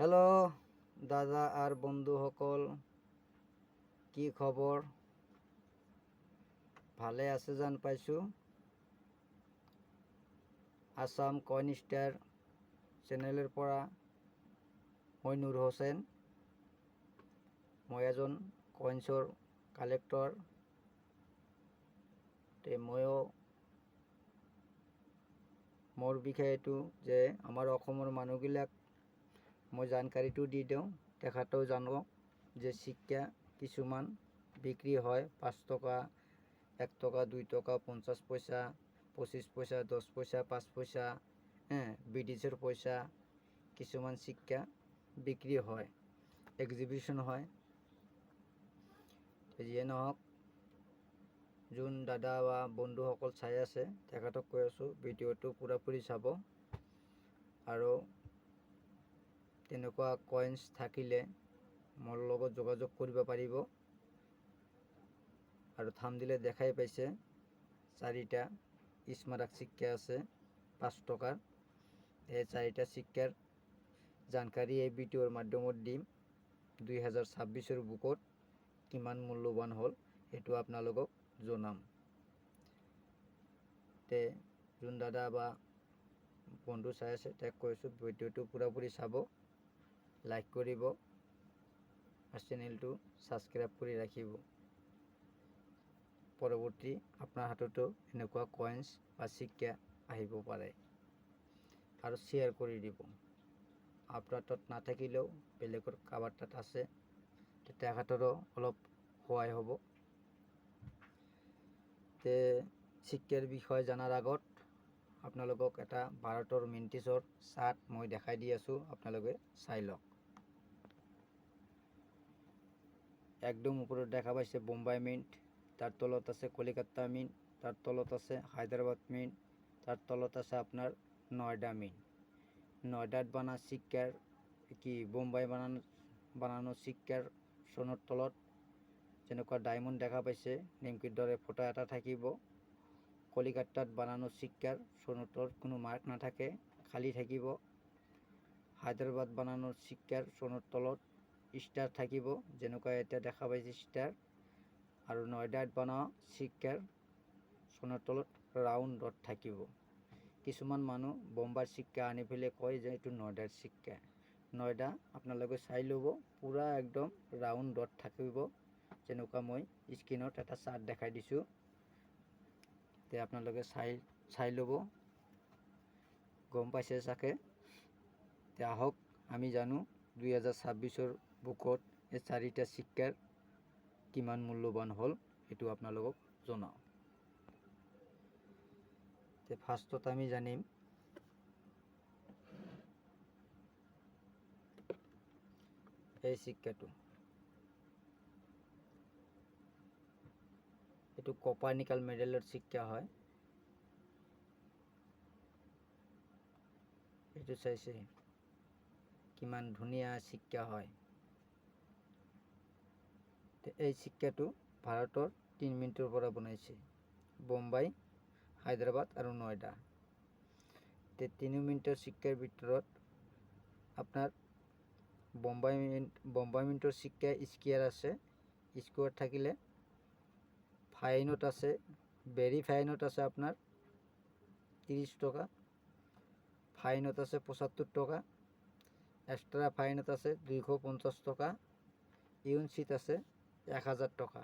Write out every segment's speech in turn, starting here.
Hello' দাদা R বন্ধুসকল, কি খবৰ? ভালে আছে যেন পাইছোঁ। আসাম কইন ষ্টাৰ চেনেলৰ পৰা মই নুৰ হোসেন। মই এজন কইন্সৰ কালেক্টৰ। ময়ো মোৰ বিষয়ে এইটো যে আমাৰ অসমৰ মানুহবিলাক মই জানকাৰীটো দি দিওঁ, তেখেতেও জানক যে শিক্ষা কিছুমান বিক্ৰী হয় 5 টকা, 1 টকা, 2 টকা, 50 পয়সা, 25 পয়সা, 10 পয়সা, 5 পয়সা, বিদেশের পয়সা কিছুমান শিক্ষা বিক্রি হয়, এক্সিবিশন হয়। যিয়ে নহওক, যোন দাদা বা বন্ধুসকল চাই আছে তেখেতক কৈ আছোঁ ভিডিঅ'টো পুৰাপুৰি চাব। আৰু তেনেকুৱা কইন্স থাকিলে মোৰ লগত যোগাযোগ কৰিব পাৰিব। আৰু থাম্বনেইলত দেখাই পাইছে 4টা স্মাৰক শিক্ষা আছে 5 টকাৰ। এই 4টা শিক্ষাৰ জানকাৰী এই ভিডিঅ'ৰ মাধ্যমত দিম। 2026 বুকত কিমান মূল্যৱান হ'ল সেইটো আপোনালোকক জনাম। যোন দাদা বা বন্ধু চাই আছে তাক কৈছোঁ ভিডিঅ'টো পুৰাপুৰি চাব, লাইক কৰিব আৰু চেনেলটো ছাবস্ক্ৰাইব কৰি ৰাখিব। পৰৱৰ্তী আপোনাৰ হাততো এনেকুৱা কইন্স বা শিক্ষা আহিব পাৰে। আৰু শ্বেয়াৰ কৰি দিব। আপোনাৰ তাত নাথাকিলেও বেলেগৰ কাৰোবাৰ তাত আছে, তেখেতৰো অলপ সহায় হ'ব। শিক্ষাৰ বিষয়ে জনাৰ আগত আপোনালোকক এটা ভাৰতৰ মিণ্টিছৰ চাৰ্ট মই দেখাই দি আছোঁ, আপোনালোকে চাই লওক। একদম উপৰত দেখা পাইছে বোম্বাই মিণ্ট, তার তলত আছে কলিকাতা মিণ্ট, তার তলত আছে হায়দ্রাবাদ মিণ্ট, তার তলত আছে আপনার নয়ডা মিণ্ট। নয়ডাত বানা শিক্ষার কি বোম্বাই বানানো শিক্ষার সোণৰ তলত যেনেকুৱা ডায়মণ্ড দেখা পাইছে নিমকিৰ দৰে ফটা এটা থাকিব। কলিকাতাত বানানো শিক্ষাৰ সোণৰ তলত কোনো মাৰ্ক নাথাকে, খালি থাকিব। হায়দ্ৰাবাদ বানানোৰ শিক্ষাৰ সোণৰ তলত স্টাৰ থাকিব, যেনেকুৱা এতিয়া দেখা পাইছে স্টাৰ। আৰু নয়ডাত বনোৱা শিক্ষাৰ সোণৰ তলত ৰাউণ্ড ডট থাকিব। কিছুমান মানুহ বোম্বাইৰ শিক্ষা আনি পেলাই কয় যে এইটো নয়ডাৰ শিক্ষা। নয়ডা আপোনালোকে চাই ল'ব, পূৰা একদম ৰাউণ্ড ডট থাকিব, যেনেকুৱা মই স্ক্ৰীনত এটা চাৰ্ট দেখাই দিছোঁ। আপোনালোকে চাই ল'ব, গম পাইছে চাগে। আহক আমি জানো 2026 বুকত এই 4টা শিক্ষাৰ কিমান মূল্যৱান হ'ল সেইটো আপোনালোকক জনাওঁ। ফাৰ্ষ্টত আমি জানিম এই শিক্ষাটো। এইটো কোপাৰ্নিকাল মেডেলৰ শিক্ষা হয়। এইটো চাইছে কিমান ধুনীয়া শিক্ষা হয়। এই শিক্ষাটো ভাৰতৰ 3 মিনিটৰ পৰা বনাইছে, বোম্বাই, হায়দ্ৰাবাদ আৰু নয়ডা। 3 মিনিটৰ শিক্ষাৰ ভিতৰত আপনাৰ বোম্বাই মিণ্টৰ শিক্ষা স্কোয়ার আছে, স্কোয়ার থাকিলে ফাইনত আছে, ভেরি ফাইনত আছে আপনার 30 টকা, ফাইনত আছে 75 টকা, এক্সট্রা ফাইনত আছে 250 টকা, ইউনিট আছে 1000 টকা।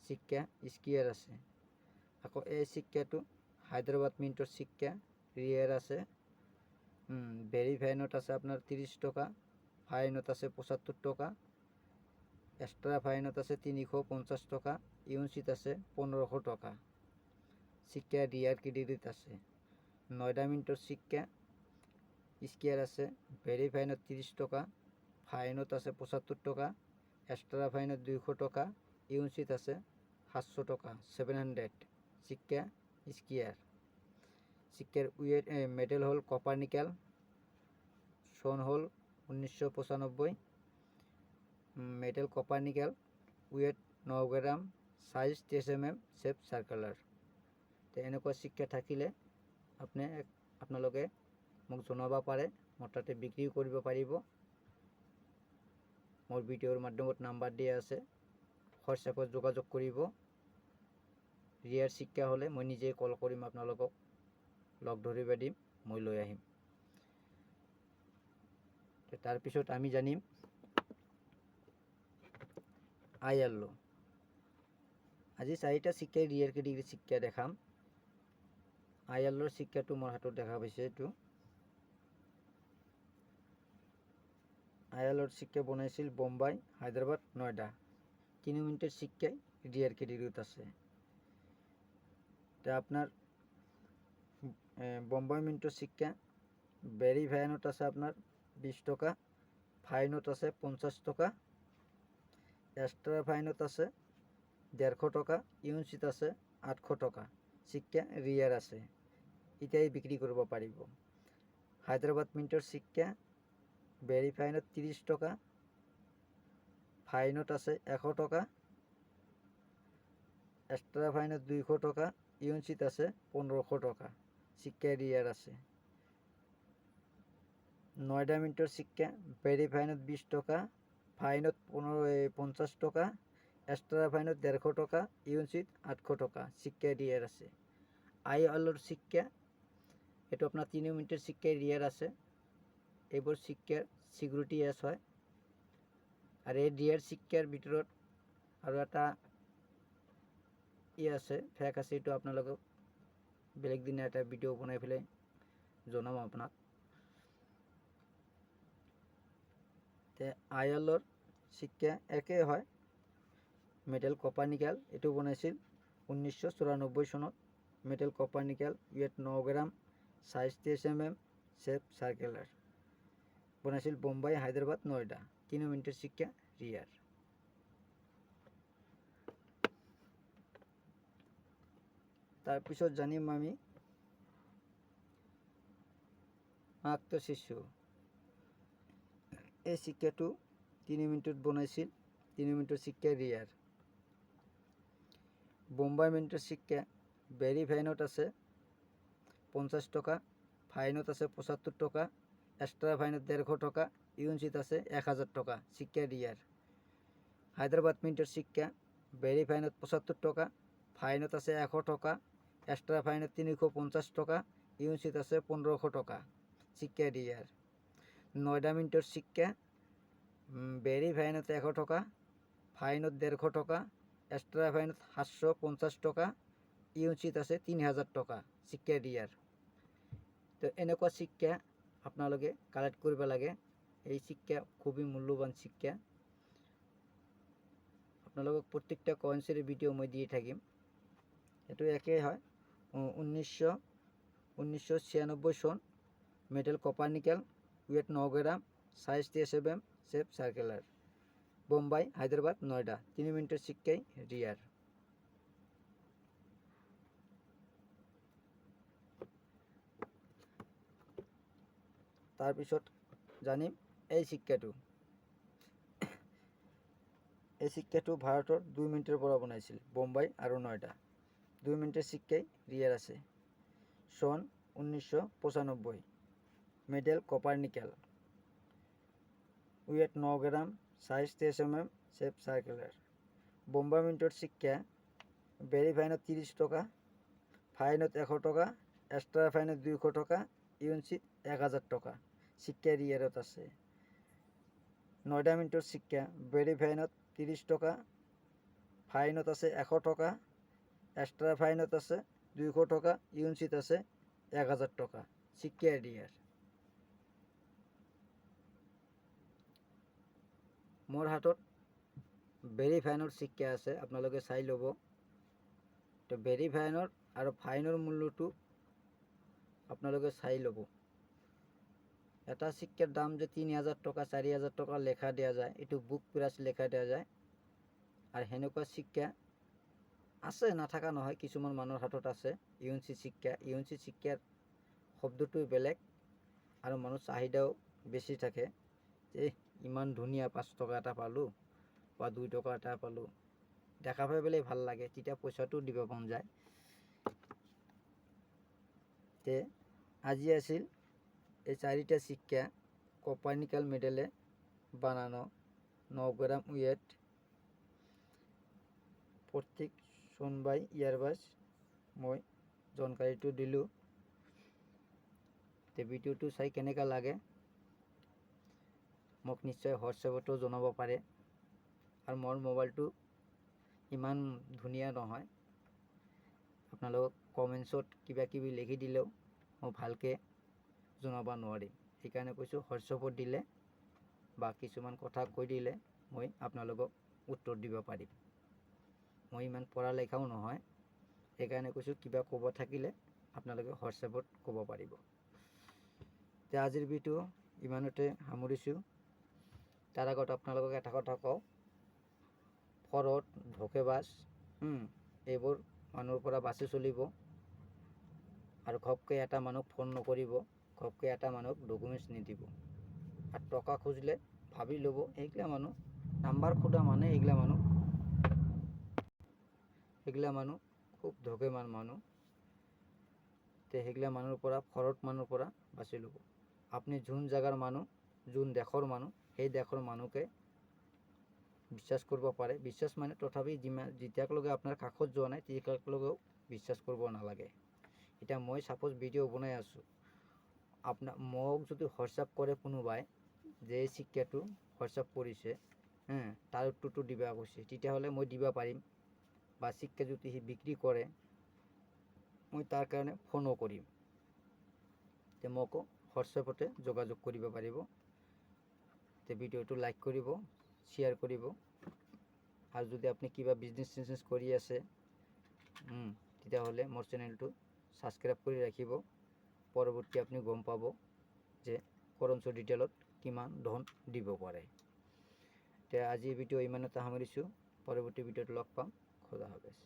শিক্ষা স্কোয়ার আছে। আকৌ এই শিক্ষাটো হায়দ্রাবাদ মিণ্টৰ শিক্ষা রিয়ার আছে, ভেরি ফাইনত আছে আপনার 30 টকা, ফাইনত আছে 75 টকা, এক্সট্রা ফাইনত আছে 350 টকা, ইউনিট আছে 1500 টকা। শিক্ষা রিয়ার ক্রেডিট আছে। নয়ডা মিণ্টৰ শিক্ষা স্কোয়ার আছে, ভেরি ফাইনত 30 টকা, ফাইনত আছে 75 টকা, এক্সট্রা ফাইনত 200 টকা, ইউনিট আছে 700 টকা, 700। শিক্ষা স্কোয়ার। শিক্ষার মেডেল হল কোপার্নিকাল, সন হল 1995, medal কোপার্নিকাল, wait 9 gram, size 30 mm, shape circular. এনেকুৱা শিক্ষা থাকিলে আপোনালোকে মোক জনাব পাৰে, মোৰ তাতে বিক্ৰী কৰিব পাৰিব। মোৰ ভিডিঅ'ৰ মাধ্যমত নাম্বাৰ দিয়া আছে, হোৱাটছএপত যোগাযোগ কৰিব। ৰিয়াৰ শিক্ষা হ'লে মই নিজেই কল কৰিম, আপোনালোকক লগ ধৰিব দিম, মই লৈ আহিম। তাৰপিছত আমি জানিম ILO। আজি 4টা শিক্ষাই ৰিয়াৰ কেটেগৰী শিক্ষা দেখাম। ILOৰ শিক্ষাটো মোৰ হাতত দেখা পাইছে। এইটো ILOৰ শিক্ষা বনাইছিল বোম্বাই, হায়দৰাবাদ, নয়ডা। 3 মিনিটের শিক্ষায় রিয়ার ক্যাটেগরিত আছে। তা আপনার বোম্বাই মিনিটের শিক্ষা ভেরিফাইনত আছে আপনার 20 টাকা, ফাইনত আছে 50 টাকা, এক্সট্রা ফাইনত আছে 150 টাকা, ইউনিট আছে 800 টাকা। শিক্ষা রিয়ার আছে, এটাই বিক্রি করব পারিব। হায়দ্রাবাদ মিনিটের শিক্ষা ভেরিফাইনত 30 টাকা, ফাইনত আছে 100 টাকা, এক্সট্রা ফাইনত 200 টাকা, ইউনিট আছে 1500 টাকা। শিক্ষা রিয়ার আছে। নয়ডা মিনিটের শিক্ষা ভেরিফাইনত 20 টাকা, ফাইনত 50 টাকা, এক্সট্রা ফাইনত 150 টাকা, ইউনিট 800 টাকা। শিক্ষা রিয়ার আছে। ILOর শিক্ষা এটা আপনার 3 মিনিটের শিক্ষায় রিয়ার আছে। এইবোৰ শিক্ষাৰ সিকিউৰিটি এস হয়। আৰ এই ৰিয়াৰ শিক্ষাৰ ভিতৰত আৰু এটা আছে, ফেক আছে, এইটো আপোনালোকক বেলেগ দিনে এটা ভিডিঅ' বনাই পেলাই জনাম আপোনাক। তে ILOৰ শিক্ষা একেই হয়। মেডেল কপাৰনিকাল এইটো বনাইছিল 1994 চনত। Medal cupronickel weight 9 gram, size 23 mm, shape সাৰ্কুলাৰ। বনাইছিল বোম্বাই, হায়দ্ৰাবাদ, নয়ডা। 3 মিনিটেৰ শিক্ষা ৰিয়াৰ। তাৰপিছত জানিম আমি আক্ত শিশু। এই শিক্ষাটো 3 মিনিটত বনাইছিল। 3 মিনিটের শিক্ষা রিয়ার। বোম্বাই মিনিটের শিক্ষা ভেরিফাইনত আছে 50 টাকা, ফাইনত আছে 75 টাকা, এক্সট্রা ফাইনত 150 টাকা, ইউনিট আছে 1000 টাকা। শিক্ষা রিয়ার। হায়দ্রাবাদ মিনিটের শিক্ষা ভেরিফাইনত 75 টাকা, ফাইনত আছে 100 টাকা, এক্সট্রা ফাইনত 350 টাকা, ইউনিট আছে 1500 টাকা। শিক্ষা রিয়ার। নয়ডা মিনিটের শিক্ষা ভেরিফাইনত 100 টাকা, ফাইনত 150 টাকা, এক্সট্রা ফাইনত 750 টাকা, ইউনিট আছে 3000 টাকা। শিক্ষা রিয়ার। তো এনেকুৱা শিক্ষা আপোনালোকে কালেক্ট কৰিব লাগে। এই শিক্ষা খুবই মূল্যবান শিক্ষা। আপোনালোকক প্ৰত্যেকটা কয়েন্সের ভিডিও মই দিয়ে থাকিম। এইটো একেই হয়। 1996 চন। Medal cupronickel weight 9 gram, size 23 mm, shape circular. Bombay, Hyderabad, Noida. 3 মিনিটেৰ শিক্ষাই ৰিয়াৰ। তাৰপিছত জানিম এই শিক্ষাটো। এই শিক্ষাটো ভাৰতৰ 2 মিনিটেৰ পৰা বনাইছিল বোম্বাই আৰু নয়ডা। 2 মিনিটেৰ শিক্ষাই ৰিয়াৰ আছে। সন 1995। Medal cupronickel weight 9 gram, size 23 mm, shape circular. Bombay মিনিটের শিক্ষা ভেরিফাইনত 30 টাকা, ফাইনত 100 টাকা, এক্সট্রা ফাইনত 200 টাকা, ইউনিট 1000 টাকা। শিক্ষা রিয়ারত আছে। নয়ডা মিনিটের শিক্ষা ভেরিফাইনত 30 টাকা, ফাইনত আছে 100 টাকা, এক্সট্রা ফাইনত আছে 200 টাকা, ইউনিট আছে 1000 টাকা। শিক্ষা রিয়ার। মোৰ হাতত ভেৰিফাইনৰ শিক্ষা আছে, আপোনালোকে চাই ল'ব। তো ভেৰিফাইনৰ আৰু ফাইনৰ মূল্যটো আপোনালোকে চাই ল'ব। এটা শিক্ষার দাম যে 3000 টাকা, 4000 টাকা লেখা দেওয়া যায়, এইটো বুক প্রাইস লেখা দেওয়া যায়। আর সেনেকুৱা শিক্ষা আছে, নাথাকা নহয়, কিছুমান মানুহৰ হাতত আছে। ইউনিট শিক্ষা, ইউনিট শিক্ষাৰ শব্দটো বেলেগ আৰু মানুহৰ চাহিদাও বেছি থাকে। যে ইমান ধুনীয়া 5 টাকা এটা পালোঁ বা 2 টাকা এটা পালোঁ, দেখা পাই পেলাই ভাল লাগে, তেতিয়া পইচাটো দিব মন যায়। তে আজি আছিল এই 4টা শিক্ষা কোপার্নিকাল মেডেলে বানানো 9 গ্রাম ওয়েট প্ৰত্যেক সোমবাই ইয়াৰ বাছ মই জানকাৰীটো দিলোঁ। তে ভিডিঅ'টো চাই কেনেকুৱা লাগে মোক নিশ্চয় হোৱাটছএপতো জনাব পাৰে। আৰু মোৰ মোবাইলটো ইমান ধুনীয়া নহয়, আপোনালোকক কমেণ্টছত কিবা কিবি লিখি দিলেও মই ভালকৈ জনাব নোৱাৰিম। সেইকাৰণে কৈছোঁ হোৱাটছএপত দিলে বা কিছুমান কথা কৈ দিলে মই আপোনালোকক উত্তৰ দিব পাৰিম। মই ইমান পঢ়া লেখাও নহয়, সেইকাৰণে কৈছোঁ কিবা ক'ব থাকিলে আপোনালোকে হোৱাটছএপত ক'ব পাৰিব। তে আজিৰ ভিডিঅ' ইমানতে সামৰিছোঁ। তাৰ আগত আপোনালোকক এটা কথা কওঁ, ফ্ৰড, ধোকেবাজ এইবোৰ মানুহৰ পৰা বাচি চলিব। আৰু ঘপকৈ এটা মানুহক ফোন নকৰিব, ঘপকৈ এটা মানুহক ডকুমেণ্টছ নিদিব। আৰু টকা খুজিলে ভাবি ল'ব, এইগিলা মানুহ নাম্বাৰ সোধা মানে এইগিলা মানুহ খুব ধোকেবাজ মানুহ। তে সেইগিলা মানুহৰ পৰা, ফ্ৰড মানুহৰ পৰা বাচি ল'ব। আপুনি যোন জাগাৰ মানুহ, যোন দেশৰ মানুহ, সেই দেশৰ মানুহকে বিশ্বাস কৰিব পাৰে। বিশ্বাস মানে তথাপি যেতিয়ালৈকে আপোনাৰ কাষত যোৱা নাই তেতিয়ালৈকেও বিশ্বাস কৰিব নালাগে। এতিয়া মই ছাপ'জ ভিডিঅ' বনাই আছোঁ, মোক যদি হোৱাটছআপ কৰে কোনোবাই যে এই শিক্ষাটো হোৱাটছআপ কৰিছে, তাৰ উত্তৰটো দিবা কৈছে, তেতিয়াহ'লে মই দিব পাৰিম। বা শিক্ষা যদি সি বিক্ৰী কৰে মই তাৰ কাৰণে ফোনো কৰিম। তে মোকো হোৱাটছএপতে যোগাযোগ কৰিব পাৰিব। তে ভিডিঅ'টো লাইক কৰিব, শ্বেয়াৰ কৰিব। আৰু যদি আপুনি কিবা বিজনেছ কৰি আছে তেতিয়াহ'লে মোৰ চেনেলটো ছাবস্ক্ৰাইব কৰি ৰাখিব। পৰৱৰ্তী আপুনি গম পাব যে কৰঞ্চ ডিটেইলত কিমান ধন দিব পাৰে। তে আজি ভিডিঅ' ইমানতে সামৰিছোঁ। পৰৱৰ্তী ভিডিঅ'ত লগ পাম। খোদা হাফেজ।